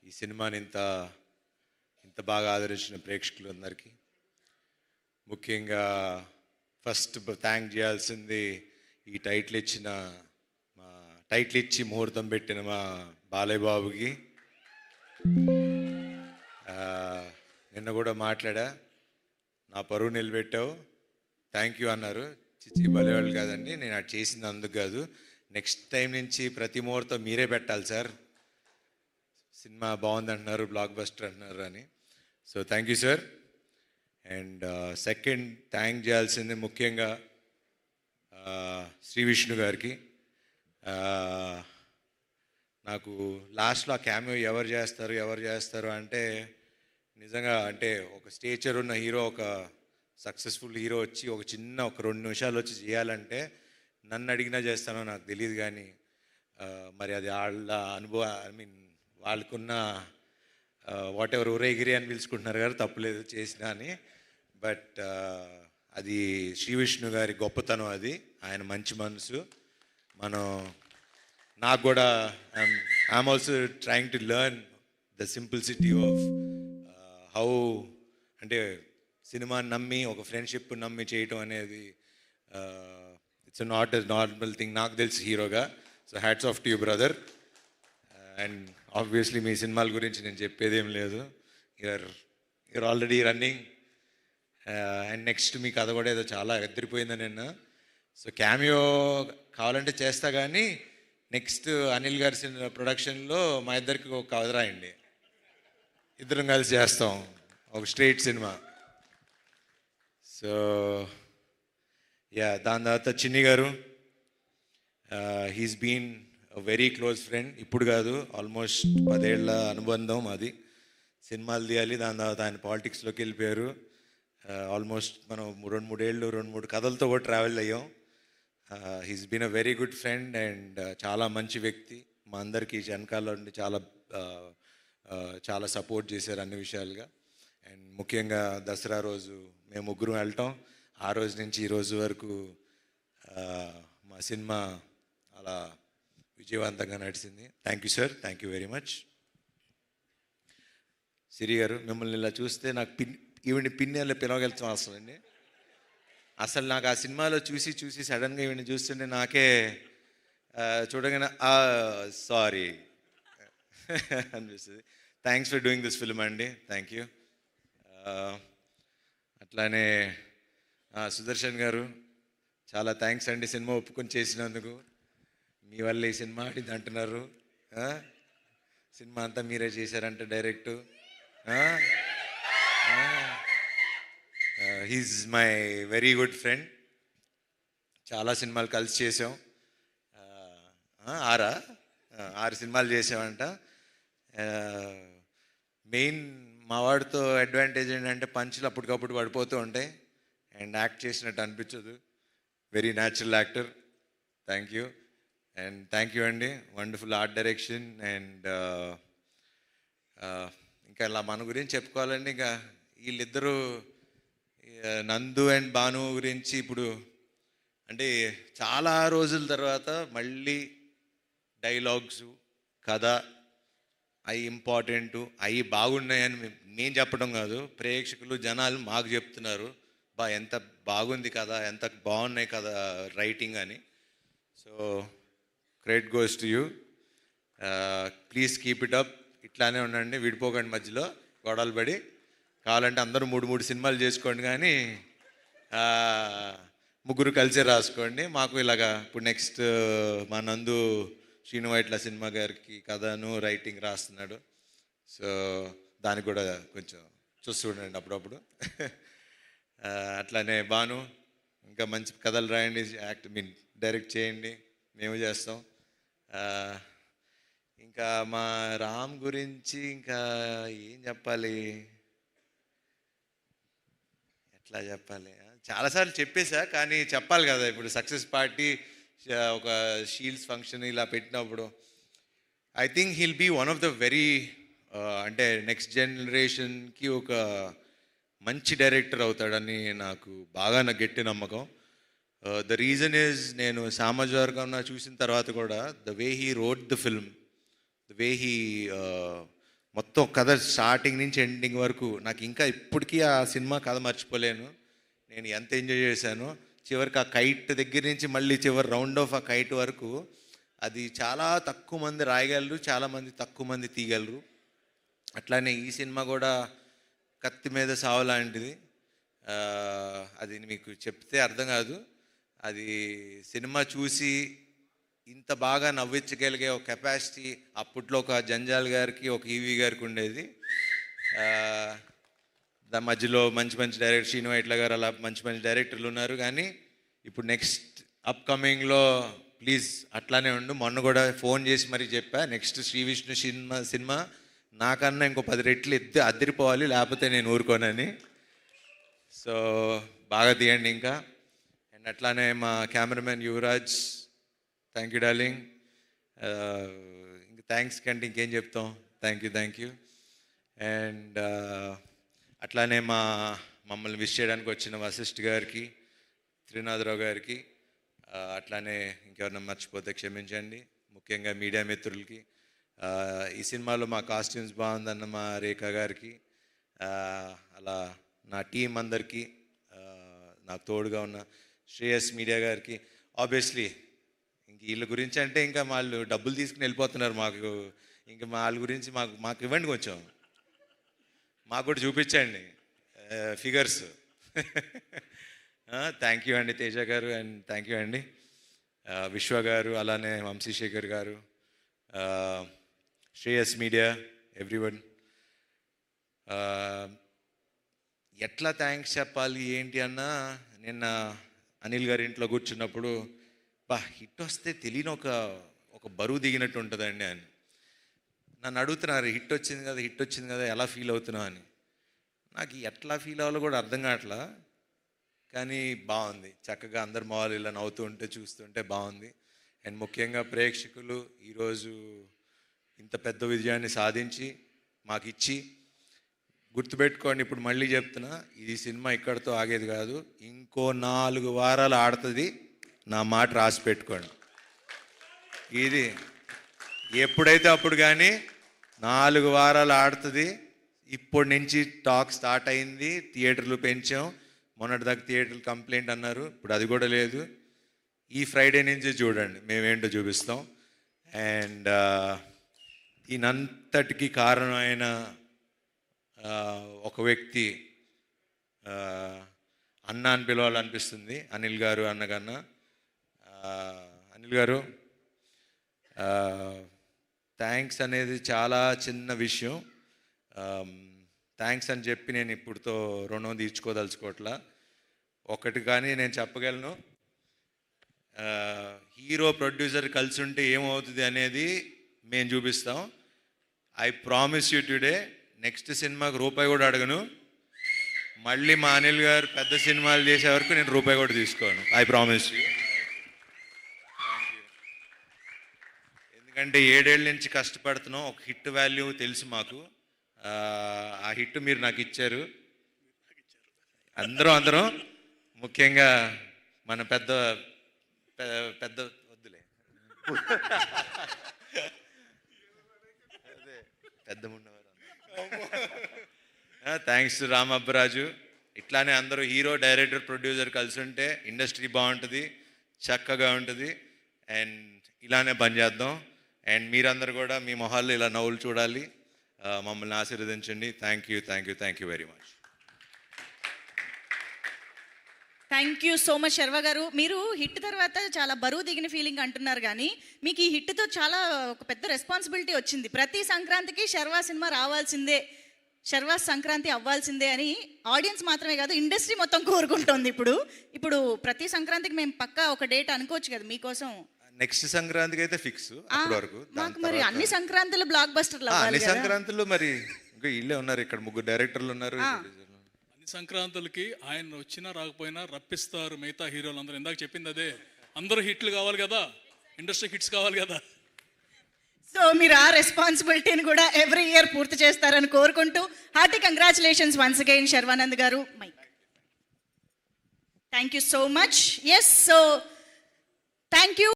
ఈ సినిమాని ఇంత ఇంత బాగా ఆదరించిన ప్రేక్షకులందరికీ, ముఖ్యంగా ఫస్ట్ థ్యాంక్ చేయాల్సింది ఈ టైటిల్ ఇచ్చిన మా టైటిల్ ఇచ్చి ముహూర్తం పెట్టిన మా బాలయ్య బాబుకి. నిన్న కూడా మాట్లాడా, నా పరువు నిలబెట్టావు, థ్యాంక్ యూ అన్నారు. చిచ్చి బలేవాళ్ళు కాదండి, నేను అది చేసింది అందుకు కాదు, నెక్స్ట్ టైం నుంచి ప్రతి ముహూర్తం మీరే పెట్టాలి సార్, సినిమా బాగుంది అంటున్నారు, బ్లాక్ బస్టర్ అంటున్నారు అని. So thank you sir. And second thank చేయాల్సింది ముఖ్యంగా శ్రీ విష్ణు గారికి. నాకు లాస్ట్లో ఆ క్యామియో ఎవరు చేస్తారు అంటే నిజంగా అంటే ఒక స్టేచర్ ఉన్న హీరో, ఒక సక్సెస్ఫుల్ హీరో వచ్చి ఒక 2 నిమిషాలు వచ్చి చేయాలంటే నన్ను అడిగినా చేస్తానో నాకు తెలియదు, కానీ మరి అది వాళ్ళ అనుభవం, ఐ మీన్ వాళ్ళకున్న వాట్ ఎవర్ ఊరేగిరి అని పిలుచుకుంటున్నారు కదా, తప్పులేదు చేసినా అని. బట్ అది శ్రీ విష్ణు గారి గొప్పతనం, అది ఆయన మంచి మనసు. మనం నాకు కూడా I'm also trying to learn the simplicity of how, అంటే సినిమాని నమ్మి ఒక ఫ్రెండ్షిప్ నమ్మి చేయటం అనేది it's not a normal thing నాకు తెలిసి హీరోగా. So hats off to you brother. And obviously మీ సినిమాల గురించి నేను చెప్పేదేం లేదు, you're already running. And next మీ కథ కూడా ఏదో చాలా ఎదిరిపోయిందని నిన్న. సో క్యామియో కావాలంటే చేస్తా, కానీ నెక్స్ట్ అనిల్ గారి సినిమా ప్రొడక్షన్లో మా ఇద్దరికి ఒక కథ రాయండి, ఇద్దరం కలిసి చేస్తాం ఒక స్ట్రైట్ సినిమా. సో యా, దాని తర్వాత Chinni garu, he's been very close friend, ఇప్పుడు కాదు ఆల్మోస్ట్ 10 ఏళ్ల అనుబంధం అది. సినిమాలు తీయాలి, దాని తర్వాత ఆయన పాలిటిక్స్లోకి వెళ్ళిపోయారు. ఆల్మోస్ట్ మనం 2-3 ఏళ్ళు 2-3 కథలతో కూడా ట్రావెల్ అయ్యాం. He's been a very good friend and చాలా మంచి వ్యక్తి. మా అందరికీ వెనకాల నుండి చాలా సపోర్ట్ చేశారు అన్ని విషయాలుగా. అండ్ ముఖ్యంగా దసరా రోజు మేము ముగ్గురం వెళ్ళటం, ఆ రోజు నుంచి ఈ రోజు వరకు మా సినిమా అలా విజయవంతంగా నడిచింది. Thank you sir, thank you very much. Siri garu, మిమ్మల్ని ఇలా చూస్తే నాకు ఈవిని పిన్నెల్లో పిలవగలుగుతాం అసలండి. అసలు నాకు ఆ సినిమాలో చూసి సడన్గా ఈవిని చూస్తుంటే నాకే చూడగానే సారీ అనిపిస్తుంది. Thanks for doing this film అండి, థ్యాంక్ యూ. అట్లానే సుదర్శన్ గారు, చాలా థ్యాంక్స్ అండి సినిమా ఒప్పుకొని చేసినందుకు. మీ వల్ల ఈ సినిమా ఆడింది అంటున్నారు, సినిమా అంతా మీరే చేశారంట direct. He's my very good friend, చాలా సినిమాలు కలిసి చేసాం. 6 సినిమాలు చేసామంట. మెయిన్ మా వాడితో అడ్వాంటేజ్ ఏంటంటే పంచులు అప్పటికప్పుడు పడిపోతూ ఉంటాయి అండ్ యాక్ట్ చేసినట్టు అనిపించదు. Very natural actor, thank you. And thank you అండి, వండర్ఫుల్ ఆర్ట్ డైరెక్షన్. అండ్ ఇంకా ఇలా మన గురించి చెప్పుకోవాలండి, ఇంకా వీళ్ళిద్దరూ నందు అండ్ భాను గురించి ఇప్పుడు అంటే చాలా రోజుల తర్వాత మళ్ళీ డైలాగ్స్, కథ అవి ఇంపార్టెంటు, అవి బాగున్నాయని నేను చెప్పడం కాదు, ప్రేక్షకులు జనాలు మాకు చెప్తున్నారు, ఎంత బాగుంది కదా, ఎంత బాగున్నాయి కదా రైటింగ్ అని. So credit goes to you. Please keep it up, ఇట్లానే ఉండండి, విడిపోకండి మధ్యలో గొడవలు పడి. కావాలంటే అందరూ 3 సినిమాలు చేసుకోండి, కానీ ముగ్గురు కలిసే రాసుకోండి. మాకు ఇలాగా ఇప్పుడు నెక్స్ట్ మా నందు శ్రీను వైట్ల సినిమా గారికి కథను రైటింగ్ రాస్తున్నాడు. సో దానికి కూడా కొంచెం చూస్తూ ఉండండి అప్పుడప్పుడు. అట్లానే భాను, ఇంకా మంచి కథలు రాయండి, డైరెక్ట్ చేయండి, మేము చేస్తాం. ఇంకా మా రామ్ గురించి ఇంకా ఏం చెప్పాలి, ఎట్లా చెప్పాలి, చాలాసార్లు చెప్పేశా, కానీ చెప్పాలి కదా. ఇప్పుడు సక్సెస్ పార్టీ ఒక షీల్డ్స్ ఫంక్షన్ ఇలా పెట్టినప్పుడు I think he'll be one of the very అంటే నెక్స్ట్ జనరేషన్కి ఒక మంచి డైరెక్టర్ అవుతాడని నాకు గట్టి నమ్మకం. ద రీజన్ ఈజ్, నేను సామాజిక చూసిన తర్వాత కూడా the way he wrote the film, the way he మొత్తం కథ స్టార్టింగ్ నుంచి ఎండింగ్ వరకు నాకు ఇంకా ఇప్పటికీ ఆ సినిమా కథ మర్చిపోలేను. నేను ఎంత ఎంజాయ్ చేశానో. చివరికి ఆ కైట్ దగ్గర నుంచి మళ్ళీ చివరి రౌండ్ ఆఫ్ ఆ కైట్ వరకు అది చాలా తక్కువ మంది రాయగలరు, చాలామంది తక్కువ మంది తీయగలరు. అట్లానే ఈ సినిమా కూడా కత్తి మీద సావు లాంటిది. అది మీకు చెప్తే అర్థం కాదు. అది సినిమా చూసి ఇంత బాగా నవ్వించగలిగే ఒక కెపాసిటీ అప్పట్లో ఒక జంజాల్ గారికి, ఒక ఈవీ గారికి ఉండేది. దాని మధ్యలో మంచి మంచి డైరెక్టర్ శ్రీను వైట్ల గారు అలా మంచి మంచి డైరెక్టర్లు ఉన్నారు. కానీ ఇప్పుడు నెక్స్ట్ అప్కమింగ్లో ప్లీజ్ అట్లానే ఉండు. మొన్న కూడా ఫోన్ చేసి మరీ చెప్పా, నెక్స్ట్ శ్రీ విష్ణు సినిమా నాకన్నా ఇంకో 10 రెట్లు అద్దరిపోవాలి, లేకపోతే నేను ఊరుకోనని. సో బాగా తీయండి ఇంకా. అండ్ అట్లానే మా cameraman Yuvraj, thank you darling. ఇంక థ్యాంక్స్ కంటే ఇంకేం చెప్తాం. Thank you. అండ్ అట్లానే మమ్మల్ని విష్ చేయడానికి వచ్చిన వశిష్ఠ్ గారికి, త్రినాథరావు గారికి, అట్లానే ఇంకెవరన్నా మర్చిపోతే క్షమించండి. ముఖ్యంగా మీడియా మిత్రులకి, ఈ సినిమాలో మా కాస్ట్యూమ్స్ బాగుందన్న మా రేఖ గారికి, అలా నా టీం అందరికీ, నాకు తోడుగా ఉన్న శ్రేయస్ మీడియా గారికి. ఆబ్వియస్లీ ఇంక వీళ్ళ గురించి అంటే ఇంకా వాళ్ళు డబ్బులు తీసుకుని వెళ్ళిపోతున్నారు. మాకు ఇంకా వాళ్ళ గురించి మాకు ఇవ్వండి, కొంచెం మాకు కూడా చూపించండి ఫిగర్స్. థ్యాంక్ యూ అండి తేజ గారు, అండ్ థ్యాంక్ యూ అండి విశ్వ గారు, అలానే వంశీశేఖర్ గారు, శ్రేయస్ మీడియా, ఎవ్రీవన్. ఎట్లా థ్యాంక్స్ చెప్పాలి ఏంటి అన్నా, నిన్న అనిల్ గారి ఇంట్లో కూర్చున్నప్పుడు హిట్ వస్తే తెలియని ఒక బరువు దిగినట్టు ఉంటుందండి అని నన్ను అడుగుతున్నారు. హిట్ వచ్చింది కదా ఎలా ఫీల్ అవుతున్నావు అని. నాకు ఎట్లా ఫీల్ అవ్వాలో కూడా అర్థం కావట్లా. కానీ బాగుంది, చక్కగా అందరు మావాళ్ళు ఇలా నవ్వుతూ ఉంటే చూస్తుంటే బాగుంది. అండ్ ముఖ్యంగా ప్రేక్షకులు ఈరోజు ఇంత పెద్ద విజయాన్ని సాధించి మాకు ఇచ్చి, గుర్తుపెట్టుకోండి, ఇప్పుడు మళ్ళీ చెప్తున్నా, ఈ సినిమా ఇక్కడితో ఆగేది కాదు, ఇంకో 4 వారాలు ఆడుతుంది. నా మాట రాసి పెట్టుకోండి. ఇది ఎప్పుడైతే అప్పుడు కానీ 4 వారాలు ఆడుతుంది. ఇప్పటి నుంచి టాక్ స్టార్ట్ అయింది, థియేటర్లు పెంచాం. మొన్నటిదాకా థియేటర్లు కంప్లైంట్ అన్నారు, ఇప్పుడు అది కూడా లేదు. ఈ ఫ్రైడే నుంచి చూడండి మేమేంటో చూపిస్తాం. అండ్ ఈయనంతటికి కారణమైన ఒక వ్యక్తి అన్న అని పిలవాలనిపిస్తుంది, అనిల్ గారు అన్నకన్నా. అనిల్ గారు, థ్యాంక్స్ అనేది చాలా చిన్న విషయం. థ్యాంక్స్ అని చెప్పి నేను ఇప్పుడుతో రుణం తీర్చుకోదలుచుకోవట్లా. ఒకటి కానీ నేను చెప్పగలను, హీరో ప్రొడ్యూసర్ కలిసి ఉంటే ఏమవుతుంది అనేది మేము చూపిస్తాం. I promise you today, next సినిమాకి రూపాయి కూడా అడగను. మళ్ళీ మా అనిల్ గారు పెద్ద సినిమాలు చేసే వరకు నేను రూపాయి కూడా తీసుకోను. I promise you. ఎందుకంటే 7 ఏళ్ళ నుంచి కష్టపడుతున్నాం. ఒక హిట్ వాల్యూ తెలుసు మాకు. ఆ హిట్ మీరు నాకు ఇచ్చారు. అందరం ముఖ్యంగా మన పెద్ద వద్దులే, పెద్ద ఉన్నవారు. Thanks to Ram Abbaraju. ఇట్లానే అందరూ హీరో, డైరెక్టర్, ప్రొడ్యూసర్ కలిసి ఉంటే ఇండస్ట్రీ బాగుంటుంది, చక్కగా ఉంటుంది. అండ్ ఇలానే పనిచేద్దాం. అండ్ మీరందరూ కూడా మీ మొహాల్లో ఇలా నవ్వులు చూడాలి. మమ్మల్ని ఆశీర్వదించండి. Thank you very much. Thank you so much Sharwa garu. మీరు హిట్ తర్వాత చాలా బరువు దిగిన ఫీలింగ్ అంటున్నారు, కానీ మీకు ఈ హిట్తో చాలా ఒక పెద్ద రెస్పాన్సిబిలిటీ వచ్చింది. ప్రతి సంక్రాంతికి శర్వా సినిమా రావాల్సిందే, శర్వా సంక్రాంతి అవ్వాల్సిందే అని ఆడియన్స్ మాత్రమే కాదు, ఇండస్ట్రీ మొత్తం కోరుకుంటోంది. ఇప్పుడు ప్రతి సంక్రాంతికి మేము పక్కా ఒక డేట్ అనుకోవచ్చు కదా మీకోసం. నెక్స్ట్ సంక్రాంతికి అయితే ఫిక్స్. వరకు మాకు మరి అన్ని సంక్రాంతులు బ్లాక్ బస్టర్లు, అన్ని సంక్రాంతులు మరి ఇంకా ఇల్లే ఉన్నారు, ఇక్కడ 3 డైరెక్టర్లు ఉన్నారు. అన్ని సంక్రాంతులకి ఆయన వచ్చినా రాకపోయినా రప్పిస్తారు మిగతా హీరోలు అందరూ. ఇందాక చెప్పింది అదే, అందరూ హిట్లు కావాలి కదా, ఇండస్ట్రీ హిట్స్ కావాలి కదా. సో మీరు ఆ రెస్పాన్సిబిలిటీని కూడా ఎవ్రీ ఇయర్ పూర్తి చేస్తారని కోరుకుంటూ hearty congratulations once again Sharwanand garu. Thank you so much. Yes, so thank you.